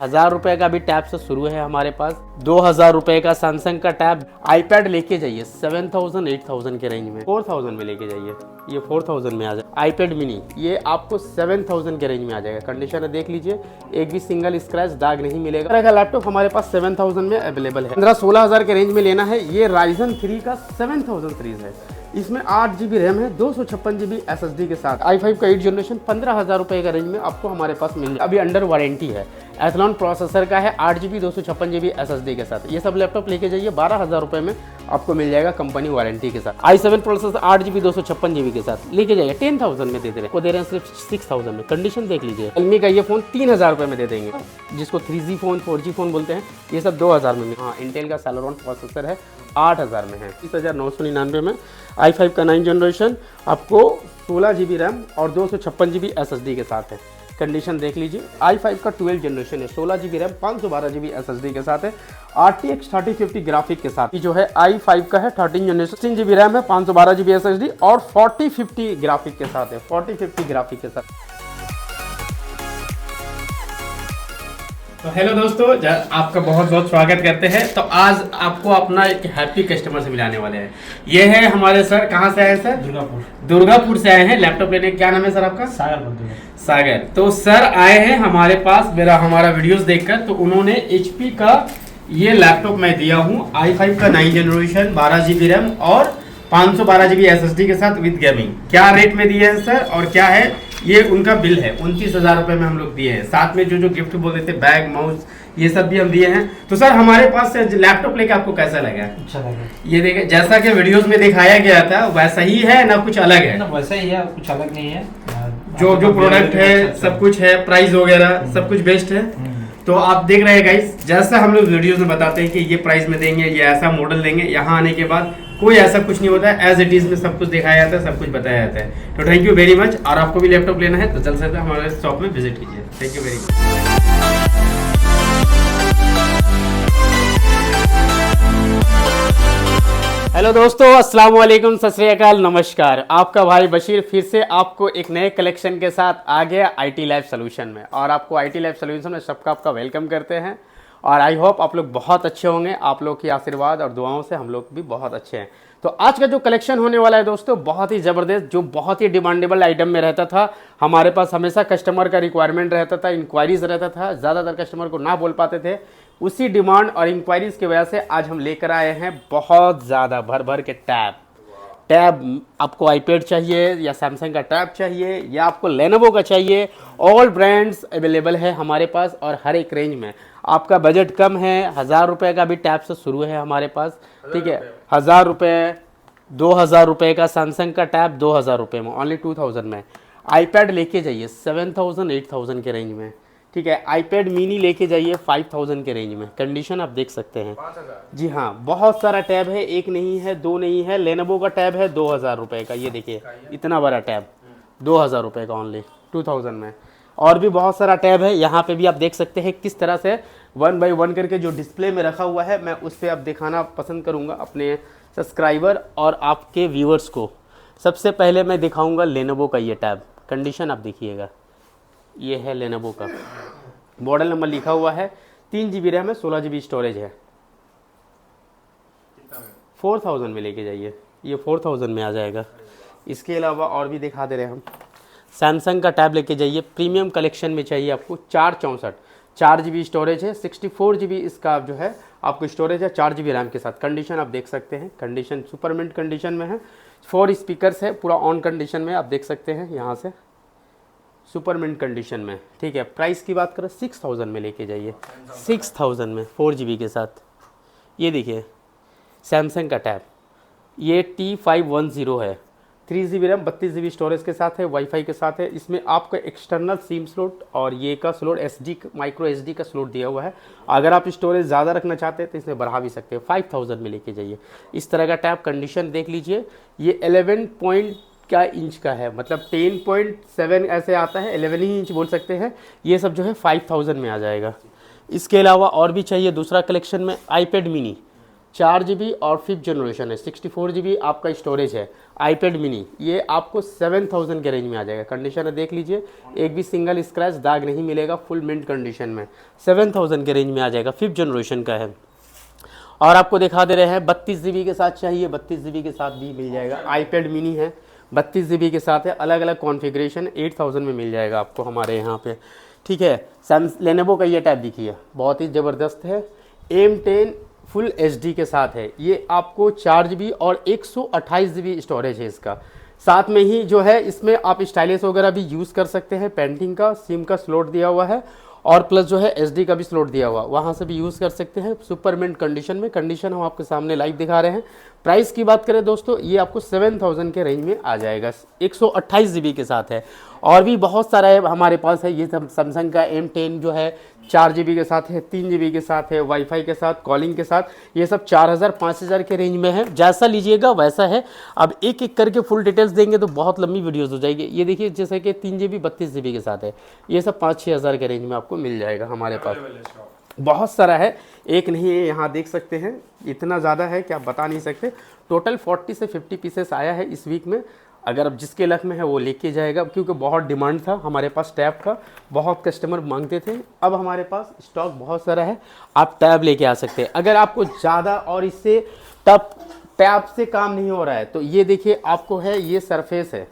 1000 रुपए का भी टैब से शुरू है हमारे पास। 2000 रुपए का सैमसंग का टैब। आईपैड लेके जाइए 7000 8000 के रेंज में, 4000 में लेके जाइए, ये 4000 में आ जाए। आईपैड मिनी ये आपको 7000 के रेंज में आ जाएगा। कंडीशन देख लीजिए, एक भी सिंगल स्क्रैच दाग नहीं मिलेगा। तरह का लैपटॉप हमारे पास 7000 में अवेलेबल है। 15-16 हजार के रेंज में लेना है। ये Ryzen 3 का 7000 सीरीज है। इसमें 8 GB रैम है, 256 GB SSD के साथ। i5 का 8 जनरेशन 15,000 रुपए का रेंज में आपको हमारे पास मिल जाए। अभी अंडर वारंटी है। एथलॉन प्रोसेसर का है, 8 GB 256 GB SSD के साथ। ये सब लैपटॉप लेके जाइए, 12,000 रुपए में आपको मिल जाएगा कंपनी वारंटी के साथ। i7 प्रोसेसर 8 GB 256 GB के साथ लेके जाइए, 10,000 में दे रहे हैं सिर्फ 6,000 में। कंडीशन देख लीजिए। रियलमी का ये फोन 3,000 रुपए में दे देंगे, जिसको 3G फोन 4G फोन बोलते हैं। ये सब 2,000 में। हाँ, इंटेल का सेलेरॉन प्रोसेसर है, 8,000 में है। 30,999 में। i5 का 9 जनरेशन आपको 16 GB रैम और 256 GB SSD के साथ है। कंडीशन देख लीजिए। i5 का 12 जनरेशन है, 16 GB रैम 512 GB SSD के साथ है। RTX 3050 ग्राफिक के साथ। ये जो है i5 का है 13 जनरेशन, 16 GB रैम है, 512 GB SSD और 4050 ग्राफिक के साथ है। 4050 ग्राफिक के साथ। तो हेलो दोस्तों, आपका बहुत बहुत स्वागत करते हैं। तो आज आपको अपना एक हैप्पी कस्टमर से मिलाने वाले हैं। ये है हमारे सर, कहाँ से आए हैं सर? दुर्गापुर से आए हैं लैपटॉप लेने। क्या नाम है सर आपका? सागर। तो सर आए हैं हमारे पास हमारा वीडियोस देखकर। तो उन्होंने HP का ये लैपटॉप मैं दिया हूँ, i5 का 9 जनरेशन 12 GB रैम और 512 GB SSD के साथ विद गेमिंग। क्या रेट में दिए हैं सर और क्या है ये उनका बिल है? 29,000 रुपए में हम लोग दिए हैं। साथ में जो गिफ्ट बोल रहे थे, बैग माउस ये सब भी हम दिए हैं। तो सर हमारे पास से लैपटॉप लेके आपको कैसा लगा? अच्छा लगा। ये देखे, जैसा कि वीडियोस में दिखाया गया था वैसा ही है ना, कुछ अलग है? ना वैसा ही है, कुछ अलग नहीं है। जो प्रोडक्ट है सब कुछ है, प्राइस वगैरह सब कुछ बेस्ट है। तो आप देख रहे हैं गाइस, जैसा हम लोग वीडियोस में बताते हैं कि ये प्राइस में देंगे, ये ऐसा मॉडल देंगे, यहाँ आने के बाद कोई ऐसा कुछ नहीं होता है। एज इट इज में सब कुछ दिखाया जाता है, सब कुछ बताया जाता है। तो थैंक यू वेरी मच। और आपको भी लैपटॉप लेना है तो जल्द से जल्द हमारे शॉप में विजिट कीजिए। Thank you very much. Hello दोस्तों, अस्सलाम वालेकुम, सत श्री अकाल, नमस्कार। आपका भाई बशीर फिर से आपको एक नए कलेक्शन के साथ आ गया IT लैब सॉल्यूशन में। और आपको IT लैब सॉल्यूशन में सबका आपका वेलकम करते हैं। और आई होप आप लोग बहुत अच्छे होंगे। आप लोग की आशीर्वाद और दुआओं से हम लोग भी बहुत अच्छे हैं। तो आज का जो कलेक्शन होने वाला है दोस्तों, बहुत ही ज़बरदस्त, जो बहुत ही डिमांडेबल आइटम में रहता था। हमारे पास हमेशा कस्टमर का रिक्वायरमेंट रहता था, इंक्वायरीज रहता था, ज़्यादातर कस्टमर को ना बोल पाते थे। उसी डिमांड और इंक्वायरीज की वजह से आज हम लेकर आए हैं बहुत ज़्यादा भर भर के टैब। आपको आईपैड चाहिए या सैमसंग का टैब चाहिए या आपको लेनोवो का चाहिए, ऑल ब्रांड्स अवेलेबल है हमारे पास और हर एक रेंज में। आपका बजट कम है, 1000 रुपये का भी टैब से शुरू है हमारे पास, ठीक है। 1000 रुपये, 2000 रुपये का सैमसंग का टैब 2000 रुपये में, ओनली 2000 में। आईपैड लेके जाइए 7000 8000 के रेंज में, ठीक है। आईपैड मिनी लेके जाइए 5000 के रेंज में। कंडीशन आप देख सकते हैं। जी हाँ, बहुत सारा टैब है, एक नहीं है, दो नहीं है। लेनोवो का टैब है 2000 रुपये का, ये देखिए इतना बड़ा टैब 2000 रुपये का, ओनली 2000 में। और भी बहुत सारा टैब है। यहाँ पे भी आप देख सकते हैं किस तरह से 1 बाय 1 करके जो डिस्प्ले में रखा हुआ है, मैं उस पर आप दिखाना पसंद करूँगा अपने सब्सक्राइबर और आपके व्यूअर्स को। सबसे पहले मैं दिखाऊँगा लेनोवो का ये टैब। कंडीशन आप देखिएगा, ये है लेनोवो का, मॉडल नंबर लिखा हुआ है, 3 GB रैम है, 16 GB स्टोरेज है। 4000 में लेके जाइए, ये 4000 में आ जाएगा। इसके अलावा और भी दिखा दे रहे हैं हम। सैमसंग का टैब लेके जाइए, प्रीमियम कलेक्शन में चाहिए आपको, 464 4 GB स्टोरेज है, 64 GB इसका जो है आपको स्टोरेज है, 4 GB रैम के साथ। कंडीशन आप देख सकते हैं, कंडीशन सुपर मिंट कंडीशन में है। 4 स्पीकर्स है, पूरा ऑन कंडीशन में आप देख सकते हैं यहाँ से, सुपर मिंट कंडीशन में, ठीक है। प्राइस की बात करें 6000 में लेके जाइए, 6000 में 4 GB के साथ। ये देखिए सैमसंग का टैब, ये T510 है, 3 GB रैम 32 GB स्टोरेज के साथ है, वाईफाई के साथ है। इसमें आपका एक्सटर्नल सिम स्लॉट और ये का स्लॉट SD माइक्रो SD का स्लॉट दिया हुआ है। अगर आप स्टोरेज ज़्यादा रखना चाहते हैं तो इसमें बढ़ा भी सकते हैं। 5000 में लेके जाइए इस तरह का टैब। कंडीशन देख लीजिए, ये 11 इंच का है, मतलब 10.7 ऐसे आता है, 11 ही इंच बोल सकते हैं। ये सब जो है 5000 में आ जाएगा। इसके अलावा और भी चाहिए दूसरा कलेक्शन में, आईपैड मिनी 4 GB और 5th जनरेशन है, 64 GB आपका स्टोरेज है। iPad mini ये आपको 7000 के रेंज में आ जाएगा। कंडीशन है देख लीजिए, एक भी सिंगल स्क्रैच दाग नहीं मिलेगा, फुल मिंट कंडीशन में 7000 के रेंज में आ जाएगा। 5th जनरेशन का है। और आपको दिखा दे रहे हैं 32 GB के साथ चाहिए, 32 GB के साथ भी मिल जाएगा। iPad mini है 32 GB के साथ है, अलग अलग कॉन्फ़िगरेशन 8000 में मिल जाएगा आपको हमारे यहाँ पे, ठीक है। लेनोवो का ये टैब देखिए, बहुत ही ज़बरदस्त है। M10 फुल HD के साथ है, ये आपको 4 GB और 128 GB स्टोरेज है इसका। साथ में ही जो है इसमें आप स्टाइलिस वगैरह भी यूज़ कर सकते हैं, पेंटिंग का सिम का स्लॉट दिया हुआ है और प्लस जो है SD का भी स्लॉट दिया हुआ, वहाँ से भी यूज़ कर सकते हैं। सुपर मिंट कंडीशन में, कंडीशन हम आपके सामने लाइव दिखा रहे हैं। प्राइस की बात करें दोस्तों, ये आपको 7000 के रेंज में आ जाएगा, 128 GB के साथ है। और भी बहुत सारा है हमारे पास है, ये सब सैमसंग का M10 जो है 4 GB के साथ है, 3 GB के साथ है, वाईफाई के साथ, कॉलिंग के साथ, ये सब 4000 5000 के रेंज में है। जैसा लीजिएगा वैसा है। अब एक एक करके फुल डिटेल्स देंगे तो बहुत लंबी वीडियोस हो जाएगी। ये देखिए जैसे कि 3 GB 32 GB के साथ है, ये सब 5-6 हज़ार के रेंज में आपको मिल जाएगा हमारे पास। बहुत सारा है, एक नहीं है, यहाँ देख सकते हैं, इतना ज़्यादा है कि आप बता नहीं सकते। टोटल 40 से 50 पीसेस आया है इस वीक में। अगर अब जिसके लक में है वो लेके जाएगा, क्योंकि बहुत डिमांड था हमारे पास टैब का, बहुत कस्टमर मांगते थे। अब हमारे पास स्टॉक बहुत सारा है, आप टैब लेके आ सकते हैं। अगर आपको ज़्यादा और इससे टैब से काम नहीं हो रहा है तो ये देखिए आपको है, ये सरफेस है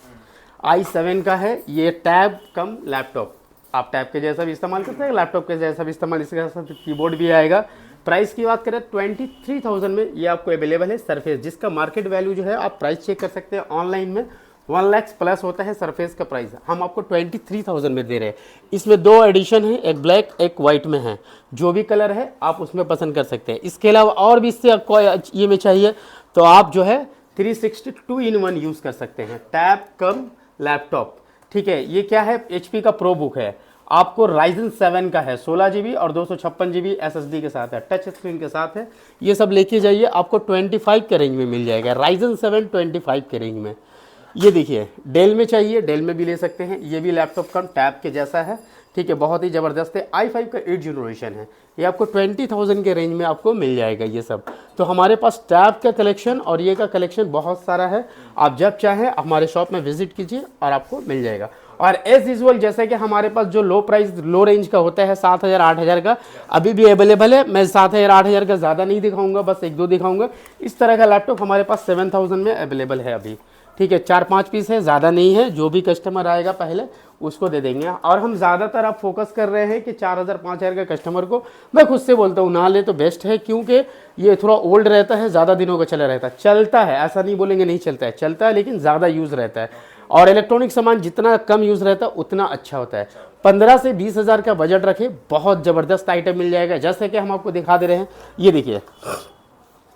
i7 का है, ये टैब कम लैपटॉप, आप टैब के जैसा भी इस्तेमाल कर सकते हैं, लैपटॉप के जैसा भी इस्तेमाल, इसके साथ कीबोर्ड भी आएगा। प्राइस की बात करें 23,000 में ये आपको अवेलेबल है सरफेस, जिसका मार्केट वैल्यू जो है आप प्राइस चेक कर सकते हैं ऑनलाइन में, 1 लाख प्लस होता है सरफेस का प्राइस। हम आपको 23,000 में दे रहे हैं। इसमें 2 एडिशन है, एक ब्लैक एक वाइट में है, जो भी कलर है आप उसमें पसंद कर सकते हैं। इसके अलावा और भी इससे आपको ये में चाहिए तो आप जो है 360 2-in-1 यूज़ कर सकते हैं, टैब कम लैपटॉप, ठीक है। ये क्या है, HP का प्रो बुक है, आपको Ryzen 7 का है, 16 GB और 256 GB SSD के साथ है, टच स्क्रीन के साथ है। ये सब लेके जाइए, आपको 25 के रेंज में मिल जाएगा। Ryzen 7 25 के रेंज में। ये देखिए डेल में चाहिए, डेल में भी ले सकते हैं, ये भी लैपटॉप का टैब के जैसा है, ठीक है, बहुत ही ज़बरदस्त है। i5 का 8th जनरेशन है, ये आपको 20,000 के रेंज में आपको मिल जाएगा ये सब। तो हमारे पास टैब का कलेक्शन और ये का कलेक्शन बहुत सारा है, आप जब चाहें हमारे शॉप में विजिट कीजिए और आपको मिल जाएगा। और एज यूजुअल जैसे कि हमारे पास जो लो प्राइस लो रेंज का होता है 7,000 8,000 का अभी भी अवेलेबल है। मैं 7,000 8,000 का ज़्यादा नहीं दिखाऊंगा, बस 1-2 दिखाऊंगा। इस तरह का लैपटॉप हमारे पास 7,000 में अवेलेबल है अभी, ठीक है। 4-5 पीस है, ज़्यादा नहीं है, जो भी कस्टमर आएगा पहले उसको दे देंगे। और हम ज़्यादातर अब फोकस कर रहे हैं कि 4,000 5,000 का कस्टमर को मैं खुद से बोलता हूँ ना ले तो बेस्ट है, क्योंकि ये थोड़ा ओल्ड रहता है, ज़्यादा दिनों का चला रहता है, चलता है, ऐसा नहीं बोलेंगे नहीं चलता है, चलता है लेकिन ज़्यादा यूज़ रहता है। और इलेक्ट्रॉनिक सामान जितना कम यूज़ रहता है उतना अच्छा होता है। 15 से 20 हज़ार का बजट रखें, बहुत ज़बरदस्त आइटम मिल जाएगा। जैसे कि हम आपको दिखा दे रहे हैं, ये देखिए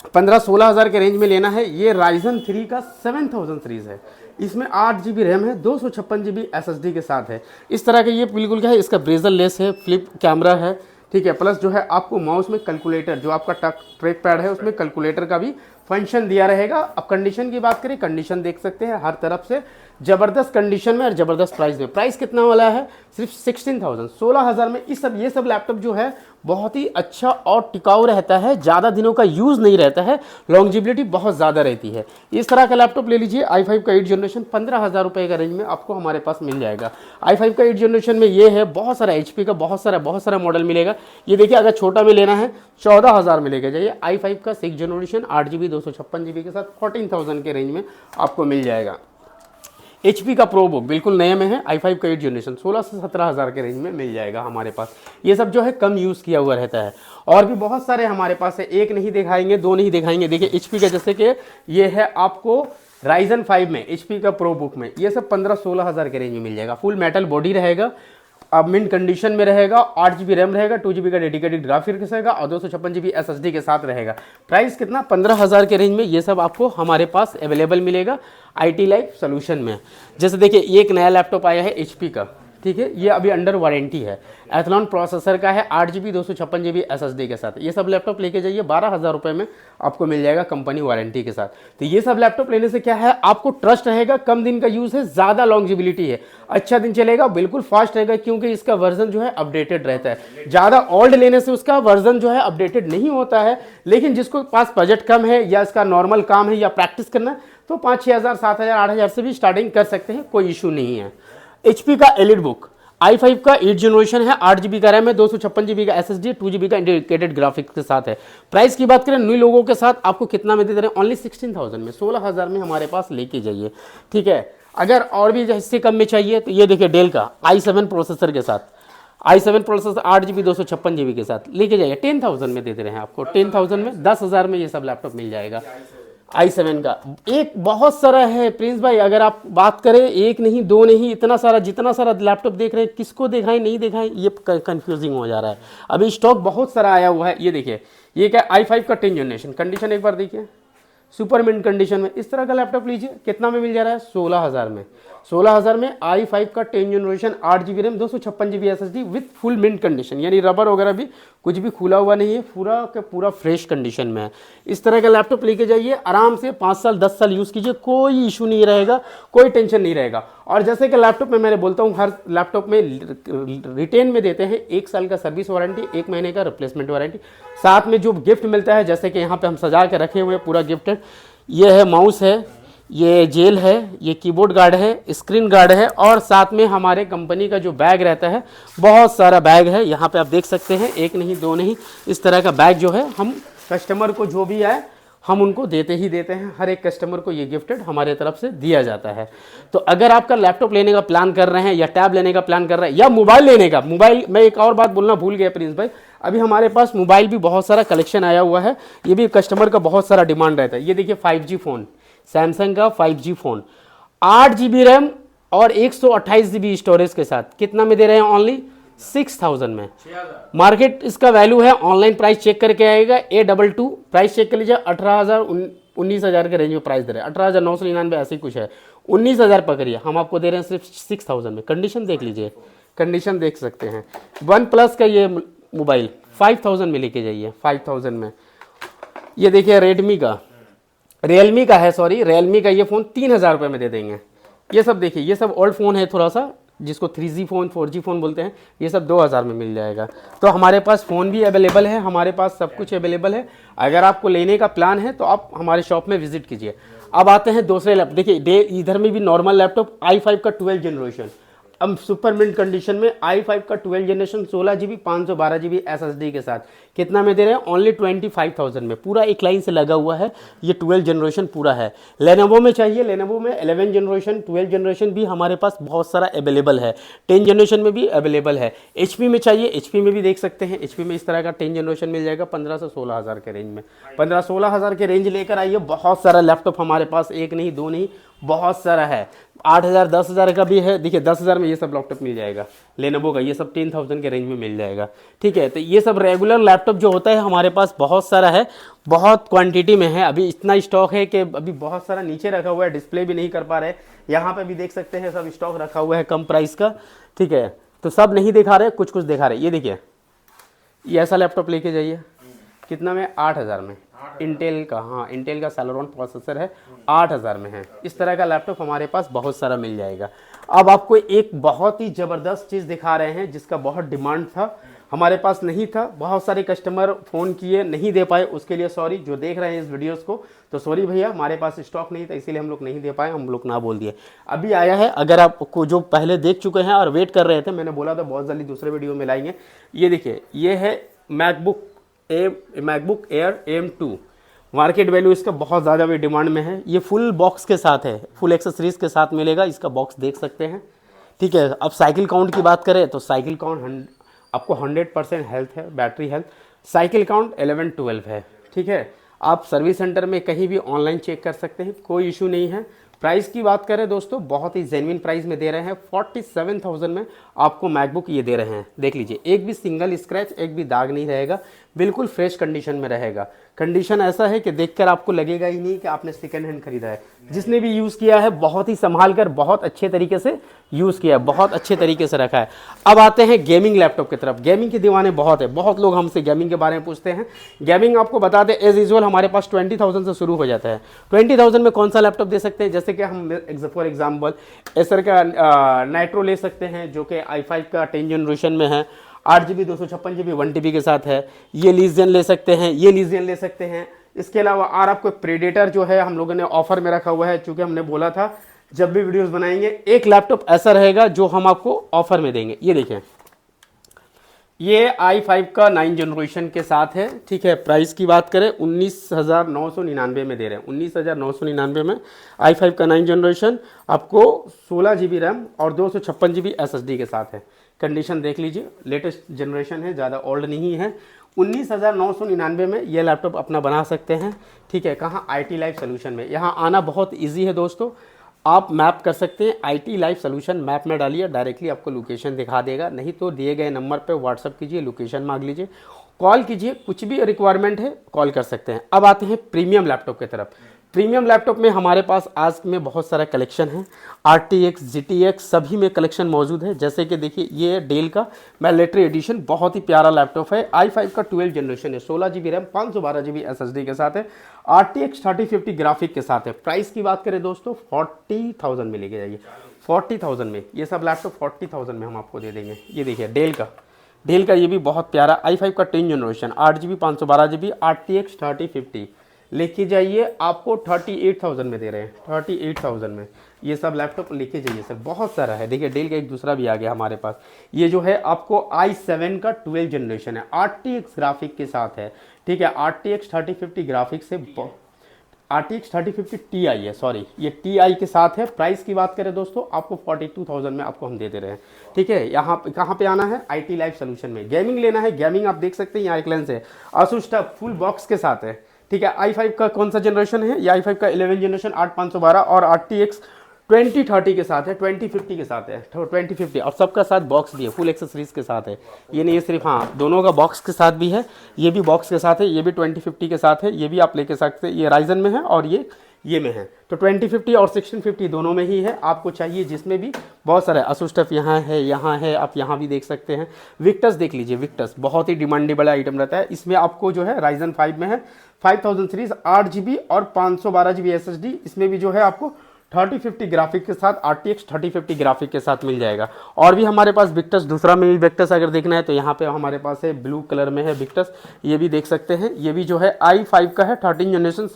15-16 हज़ार के रेंज में लेना है। ये Ryzen 3 का 7000 सीरीज़ है, इसमें 8 GB रैम है, 256 GB SSD के साथ है। इस तरह का ये बिल्कुल क्या है, इसका ब्रेजर लेस है, फ्लिप कैमरा है, ठीक है। प्लस जो है आपको माउस में कैलकुलेटर, जो आपका ट्रैक पैड है उसमें कैलकुलेटर का भी फंक्शन दिया रहेगा। अब कंडीशन की बात करें, कंडीशन देख सकते हैं हर तरफ से ज़बरदस्त कंडीशन में और ज़बरदस्त प्राइस में। प्राइस कितना वाला है, सिर्फ 16,000 16,000 में। ये सब लैपटॉप जो है बहुत ही अच्छा और टिकाऊ रहता है, ज़्यादा दिनों का यूज़ नहीं रहता है, लॉन्जिबिलिटी बहुत ज़्यादा रहती है। इस तरह का लैपटॉप ले लीजिए, i5 का 8th जनरेशन 15,000 रुपये का रेंज में आपको हमारे पास मिल जाएगा। i5 का 8th जनरेशन में ये है, बहुत सारा HP का बहुत सारा मॉडल मिलेगा। ये देखिए अगर छोटा में लेना है 14,000 में लेके जाइए। i5 का 6th जनरेशन 8 GB 256 GB के साथ 14,000 के रेंज में आपको मिल जाएगा। HP का प्रो बुक बिल्कुल नए में है, i5 का 8th जनरेशन 16 से 17,000 के रेंज में मिल जाएगा हमारे पास। ये सब जो है कम यूज़ किया हुआ रहता है। और भी बहुत सारे हमारे पास है, एक नहीं दिखाएंगे, 2 नहीं दिखाएंगे। देखिए HP का जैसे कि ये है आपको Ryzen 5 में, HP का प्रो बुक में, ये सब 15-16 हज़ार के रेंज में मिल जाएगा। फुल मेटल बॉडी रहेगा, अब मिंट कंडीशन में रहेगा, 8 GB रैम रहेगा, 2 GB का डेडिकेटेड ग्राफिक्स रहेगा और 256 GB SSD के साथ रहेगा। प्राइस कितना, 15,000 के रेंज में ये सब आपको हमारे पास अवेलेबल मिलेगा IT लाइफ सोल्यूशन में। जैसे देखिए एक नया लैपटॉप आया है HP का, ठीक है, ये अभी अंडर वारंटी है। एथलॉन प्रोसेसर का है, 8GB 256GB SSD के साथ। ये सब लैपटॉप लेके जाइए, 12,000 रुपये में आपको मिल जाएगा कंपनी वारंटी के साथ। तो ये सब लैपटॉप लेने से क्या है, आपको ट्रस्ट रहेगा, कम दिन का यूज़ है, ज़्यादा लॉन्जिबिलिटी है, अच्छा दिन चलेगा, बिल्कुल फास्ट रहेगा, क्योंकि इसका वर्जन जो है अपडेटेड रहता है। ज़्यादा ओल्ड लेने से उसका वर्जन जो है अपडेटेड नहीं होता है, लेकिन जिसको पास बजट कम है या इसका नॉर्मल काम है या प्रैक्टिस करना है, तो 5-6 हज़ार 7 हज़ार 8 हज़ार से भी स्टार्टिंग कर सकते हैं, कोई इशू नहीं है। HP का एलिट बुक i5 का 8 जनरेशन है, 8GB का रैम है, 256GB का SSD, 2GB का इंटीग्रेटेड ग्राफिक्स के साथ है। प्राइस की बात करें न्यू लोगों के साथ आपको कितना में दे रहे हैं, ओनली 16,000 में, 16,000 में हमारे पास लेके जाइए, ठीक है। अगर और भी इससे कम में चाहिए तो ये देखिए डेल का i7 प्रोसेसर के साथ, i7 प्रोसेसर 8GB 256GB के साथ लेके जाइए, 10,000 में दे रहे हैं आपको, 10,000 में, 10,000 में ये सब लैपटॉप मिल जाएगा। i7 का एक बहुत सारा है प्रिंस भाई, अगर आप बात करें एक नहीं दो नहीं, इतना सारा, जितना सारा लैपटॉप देख रहे हैं, किसको दिखाएं नहीं दिखाएं, ये कंफ्यूजिंग हो जा रहा है। अभी स्टॉक बहुत सारा आया हुआ है। ये देखिए, ये क्या i5 का 10 जनरेशन, कंडीशन एक बार देखिए, सुपर मिंट कंडीशन में। इस तरह का लैपटॉप लीजिए, कितना में मिल जा रहा है, 16,000 में। 16,000 में i5 का 10 generation, 8GB RAM, 256GB SSD with full mint condition, यानी रबर वगैरह भी कुछ भी खुला हुआ नहीं है, पूरा का पूरा फ्रेश कंडीशन में है। इस तरह का लैपटॉप लेके जाइए, आराम से 5 साल 10 साल यूज़ कीजिए, कोई इशू नहीं रहेगा, कोई टेंशन नहीं रहेगा। और जैसे कि लैपटॉप में मैंने बोलता हूँ, हर लैपटॉप में रिटेन में देते हैं 1 साल का सर्विस वारंटी, 1 महीने का रिप्लेसमेंट वारंटी, साथ में जो गिफ्ट मिलता है, जैसे कि यहाँ पे हम सजा के रखे हुए हैं पूरा गिफ्टेड, ये है माउस है, ये जेल है, ये कीबोर्ड गार्ड है, स्क्रीन गार्ड है, और साथ में हमारे कंपनी का जो बैग रहता है, बहुत सारा बैग है, यहाँ पे आप देख सकते हैं, एक नहीं दो नहीं, इस तरह का बैग जो है हम कस्टमर को जो भी आए हम उनको देते ही देते हैं। हर एक कस्टमर को ये गिफ्टेड हमारे तरफ से दिया जाता है। तो अगर आपका लैपटॉप लेने का प्लान कर रहे हैं, या टैब लेने का प्लान कर रहे हैं, या मोबाइल लेने का, मोबाइल मैं एक और बात बोलना भूल गया प्रिंस भाई, अभी हमारे पास मोबाइल भी बहुत सारा कलेक्शन आया हुआ है, ये भी कस्टमर का बहुत सारा डिमांड रहता है। ये देखिए 5G फ़ोन, सैमसंग का 5G फ़ोन, 8GB रैम और 128GB स्टोरेज के साथ, कितना में दे रहे हैं, ओनली 6,000 में। मार्केट इसका वैल्यू है, ऑनलाइन प्राइस चेक करके आएगा, A22 प्राइस चेक कर लीजिए, 18,000 19,000 के रेंज में प्राइस दे रहे हैं, 18,999 ऐसे ही कुछ है, 19,000 पकड़िए, हम आपको दे रहे हैं सिर्फ 6,000 में। कंडीशन देख लीजिए, कंडीशन देख सकते हैं। OnePlus का ये मोबाइल 5,000 में लेके जाइए, 5,000 में। ये देखिए रेडमी का, रियलमी का है, सॉरी रियलमी का ये फ़ोन 3,000 रुपये में दे देंगे। ये सब देखिए, ये सब ओल्ड फ़ोन है थोड़ा सा, जिसको 3G फ़ोन 4G फ़ोन बोलते हैं, ये सब 2,000 में मिल जाएगा। तो हमारे पास फ़ोन भी अवेलेबल है, हमारे पास सब कुछ अवेलेबल है। अगर आपको लेने का प्लान है तो आप हमारे शॉप में विजिट कीजिए। अब आते हैं दूसरे लैपटॉप, देखिए इधर में भी नॉर्मल लैपटॉप, i5 का 12 जनरेशन, अब सुपर मिंट कंडीशन में i5 का 12 जनरेशन, 16GB 512GB SSD के साथ, कितना में दे रहे हैं, ओनली 25,000 में। पूरा एक लाइन से लगा हुआ है, ये 12 जनरेशन पूरा है। लेनोवो में चाहिए, लेनोवो में 11 जनरेशन 12 जनरेशन भी हमारे पास बहुत सारा अवेलेबल है, 10 जनरेशन में भी अवेलेबल है। HP में चाहिए, HP में भी देख सकते हैं, HP में इस तरह का 10 जनरेशन मिल जाएगा 15 से 16,000 के रेंज में। 15-16 हज़ार के रेंज लेकर आइए, बहुत सारा लैपटॉप हमारे पास, एक नहीं दो नहीं, बहुत सारा है। 8,000 10,000 का भी है, देखिए 10,000 में ये सब लैपटॉप मिल जाएगा लेनोवो का, ये सब 10,000 के रेंज में मिल जाएगा, ठीक है। तो ये सब रेगुलर लैपटॉप जो होता है हमारे पास बहुत सारा है, बहुत क्वांटिटी में है। अभी इतना स्टॉक है कि अभी बहुत सारा नीचे रखा हुआ है, डिस्प्ले भी नहीं कर पा रहे। यहाँ पे भी देख सकते हैं सब स्टॉक रखा हुआ है कम प्राइस का, ठीक है। तो सब नहीं दिखा रहे, कुछ कुछ दिखा रहे। ये देखिए, ये ऐसा लैपटॉप लेके जाइए, कितना में, 8,000 में, इंटेल का, हाँ इंटेल का सेलेरॉन प्रोसेसर है, 8,000 में है। इस तरह का लैपटॉप हमारे पास बहुत सारा मिल जाएगा। अब आपको एक बहुत ही ज़बरदस्त चीज़ दिखा रहे हैं जिसका बहुत डिमांड था, हमारे पास नहीं था, बहुत सारे कस्टमर फ़ोन किए, नहीं दे पाए, उसके लिए सॉरी। जो देख रहे हैं इस वीडियोस को, तो सॉरी भैया, हमारे पास स्टॉक नहीं था, इसीलिए हम लोग नहीं दे पाए, हम लोग ना बोल दिए। अभी आया है, अगर आपको जो पहले देख चुके हैं और वेट कर रहे थे, मैंने बोला था बहुत जल्दी दूसरे वीडियो में लाएंगे। ये देखिए, ये है MacBook air M2, market value इसका बहुत ज़्यादा भी डिमांड में है। ये फुल बॉक्स के साथ है, फुल एक्सेसरीज के साथ मिलेगा, इसका बॉक्स देख सकते हैं, ठीक है। अब साइकिल काउंट की बात करें तो साइकिल काउंट आपको 100% हेल्थ है, बैटरी हेल्थ, साइकिल काउंट 11-12 है, ठीक है। आप सर्विस सेंटर में कहीं भी ऑनलाइन चेक कर सकते हैं, कोई इशू नहीं है। प्राइस की बात करें दोस्तों, बहुत ही जेन्युइन प्राइस में दे रहे हैं, 47,000 में आपको मैकबुक ये दे रहे हैं। देख लीजिए, एक भी सिंगल स्क्रैच, एक भी दाग नहीं रहेगा। बिल्कुल फ्रेश कंडीशन में रहेगा। कंडीशन ऐसा है कि देखकर आपको लगेगा ही नहीं कि आपने सेकेंड हैंड खरीदा है। जिसने भी यूज़ किया है बहुत ही संभाल कर, बहुत अच्छे तरीके से यूज़ किया है, बहुत अच्छे तरीके से रखा है। अब आते हैं गेमिंग लैपटॉप की तरफ। गेमिंग के दीवाने बहुत है, बहुत लोग हमसे गेमिंग के बारे में पूछते हैं। गेमिंग आपको बता दें एज यूजुअल हमारे पास 20,000 से शुरू हो जाता है। 20,000 में कौन सा लैपटॉप दे सकते हैं, जैसे कि हम फॉर एग्जाम्पल एसर का नाइट्रो ले सकते हैं जो कि i5 का 10 जनरेशन में है, 8GB 256GB 1TB के साथ है। ये लीजियन ले सकते हैं, ये लीजियन ले सकते हैं। इसके अलावा और आपको प्रेडेटर जो है हम लोगों ने ऑफर में रखा हुआ है, चूंकि हमने बोला था जब भी वीडियोस बनाएंगे एक लैपटॉप ऐसा रहेगा जो हम आपको ऑफर में देंगे। ये देखें, ये i5 का 9 जनरेशन के साथ है, ठीक है। प्राइस की बात करें 19,999 में दे रहे हैं। 19,999 में i5 का 9 जनरेशन आपको 16GB रैम और 256GB SSD के साथ है। कंडीशन देख लीजिए, लेटेस्ट जनरेशन है, ज़्यादा ओल्ड नहीं है। 19,999 में ये लैपटॉप अपना बना सकते हैं, ठीक है। कहाँ? IT लाइफ सोल्यूशन में। यहाँ आना बहुत ईजी है दोस्तों, आप मैप कर सकते हैं। IT लाइफ सोल्यूशन मैप में डालिए, डायरेक्टली आपको लोकेशन दिखा देगा। नहीं तो दिए गए नंबर पे व्हाट्सअप कीजिए, लोकेशन मांग लीजिए, कॉल कीजिए, कुछ भी रिक्वायरमेंट है कॉल कर सकते हैं। अब आते हैं प्रीमियम लैपटॉप की तरफ। प्रीमियम लैपटॉप में हमारे पास आज में बहुत सारा कलेक्शन है। RTX GTX सभी में कलेक्शन मौजूद है। जैसे कि देखिए ये डेल का मिलिट्री एडिशन बहुत ही प्यारा लैपटॉप है। i5 का 12 जनरेशन है, 16GB रैम 512GB SSD के साथ है, RTX 3050 ग्राफिक के साथ है। प्राइस की बात करें दोस्तों 40,000 में लेके जाइए, 40,000 में ये सब लैपटॉप 40,000 में हम आपको दे देंगे। ये देखिए डेल का ये भी बहुत प्यारा i5 का 10 जनरेशन 8GB 512GB RTX 3050 लेके जाइए, आपको 38,000 में दे रहे हैं। 38,000 में ये सब लैपटॉप लेके जाइए सर, बहुत सारा है। देखिए डेल का एक दूसरा भी आ गया हमारे पास, ये जो है आपको i7 का 12 जनरेशन है, RTX ग्राफिक के साथ है, ठीक है। RTX 3050 ग्राफिक से RTX 3050 Ti है, सॉरी ये Ti के साथ है। प्राइस की बात करें दोस्तों आपको 42,000 में आपको हम दे रहे हैं, ठीक है। यहाँ कहाँ पे आना है? IT लाइफ सोल्यूशन में। गेमिंग लेना है, गेमिंग आप देख सकते हैं यहाँ एक लेंस है, Asus TUF फुल बॉक्स के साथ है, ठीक है। i5 का कौन सा जनरेशन है? ये i5 का 11 जनरेशन 8512 और RTX 2030 के साथ है, 2050 के साथ है, 2050 और सबका साथ बॉक्स भी है, फुल एक्सेसरीज के साथ है। ये नहीं है सिर्फ, हाँ दोनों का बॉक्स के साथ भी है, ये भी बॉक्स के साथ है, ये भी 2050 के साथ है, ये भी आप लेके सकते हैं। ये राइजन में है और ये में है, तो 2050 और 1650 दोनों में ही है। आपको चाहिए जिसमें भी बहुत सारा Asus TUF यहाँ है, आप यहाँ भी देख सकते हैं। विक्टस देख लीजिए, विक्टस बहुत ही डिमांडेबल आइटम रहता है। इसमें आपको जो है राइजन 5 में है, 5000 सीरीज 8GB और 512GB SSD। इसमें भी जो है आपको 3050 ग्राफिक के साथ RTX 3050 ग्राफिक के साथ मिल जाएगा। और भी हमारे पास विक्टस दूसरा में भी विक्टस अगर देखना है तो यहाँ पे हमारे पास है, ब्लू कलर में है विक्टस, ये भी देख सकते हैं। ये भी जो है i5 का है, 13 जनरेशन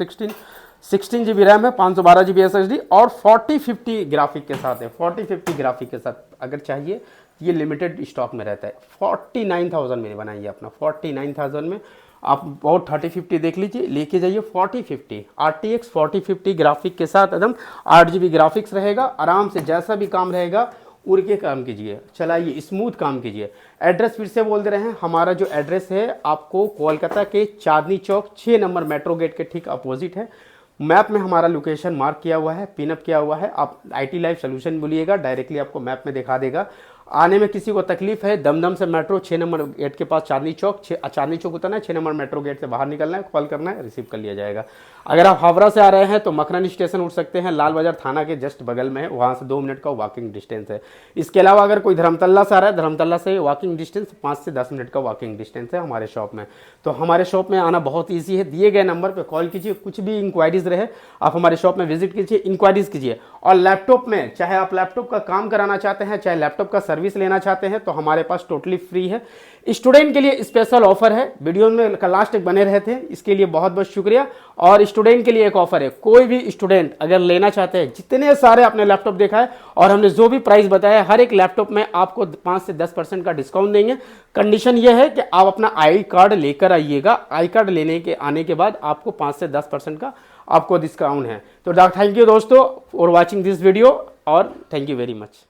16GB रैम है, 512GB SSD और 4050 ग्राफिक के साथ है। 4050 ग्राफिक के साथ अगर चाहिए ये लिमिटेड स्टॉक में रहता है। 49,000 में बनाइए अपना, 49,000 में आप और 3050 देख लीजिए, लेके जाइए 4050 RTX 4050 ग्राफिक के साथ एकदम 8GB ग्राफिक्स रहेगा। आराम से जैसा भी काम रहेगा उड़ के काम कीजिए, चलाइए, स्मूथ काम कीजिए। एड्रेस फिर से बोल दे रहे हैं, हमारा जो एड्रेस है आपको कोलकाता के Chandni Chowk 6 number metro gate के ठीक अपोजिट है। मैप में हमारा लोकेशन मार्क किया हुआ है, पिनअप किया हुआ है। आप IT लाइफ सोल्यूशन बोलिएगा, डायरेक्टली आपको मैप में दिखा देगा। आने में किसी को तकलीफ है, दमदम से मेट्रो 6 नंबर गेट के पास चांदनी चौक उतरना है, 6 नंबर मेट्रो गेट से बाहर निकलना है, कॉल करना है, रिसीव कर लिया जाएगा। अगर आप हावड़ा से आ रहे हैं तो मखरानी स्टेशन उठ सकते हैं, लाल बाजार थाना के जस्ट बगल में है, वहाँ से 2 मिनट का वॉकिंग डिस्टेंस है। इसके अलावा अगर कोई धर्मतल्ला से आ रहा है, धर्मतल्ला से वॉकिंग डिस्टेंस 5 से 10 मिनट का वॉकिंग डिस्टेंस है हमारे शॉप में। तो हमारे शॉप में आना बहुत ईजी है, दिए गए नंबर पर कॉल कीजिए, कुछ भी इंक्वायरीज रहे आप हमारे शॉप में विजिट कीजिए, इंक्वायरीज कीजिए। और लैपटॉप में चाहे आप लैपटॉप का काम कराना चाहते हैं, चाहे लैपटॉप का सर्विस लेना चाहते हैं तो हमारे पास टोटली फ्री है। स्टूडेंट के लिए स्पेशल ऑफर है, वीडियो में लास्ट तक बने रहे थे, इसके लिए बहुत बहुत शुक्रिया। और स्टूडेंट के लिए एक ऑफर है, कोई भी स्टूडेंट अगर लेना चाहते हैं, जितने सारे आपने लैपटॉप देखा है और हमने जो भी प्राइस बताया है, हर एक लैपटॉप में आपको 5 से 10% का डिस्काउंट देंगे। कंडीशन यह है कि आप अपना आई कार्ड लेकर आइएगा, आई कार्ड लेने के आने के बाद आपको 5 से 10% का आपको डिस्काउंट है। तो थैंक यू दोस्तों फॉर वॉचिंग दिस वीडियो और थैंक यू वेरी मच।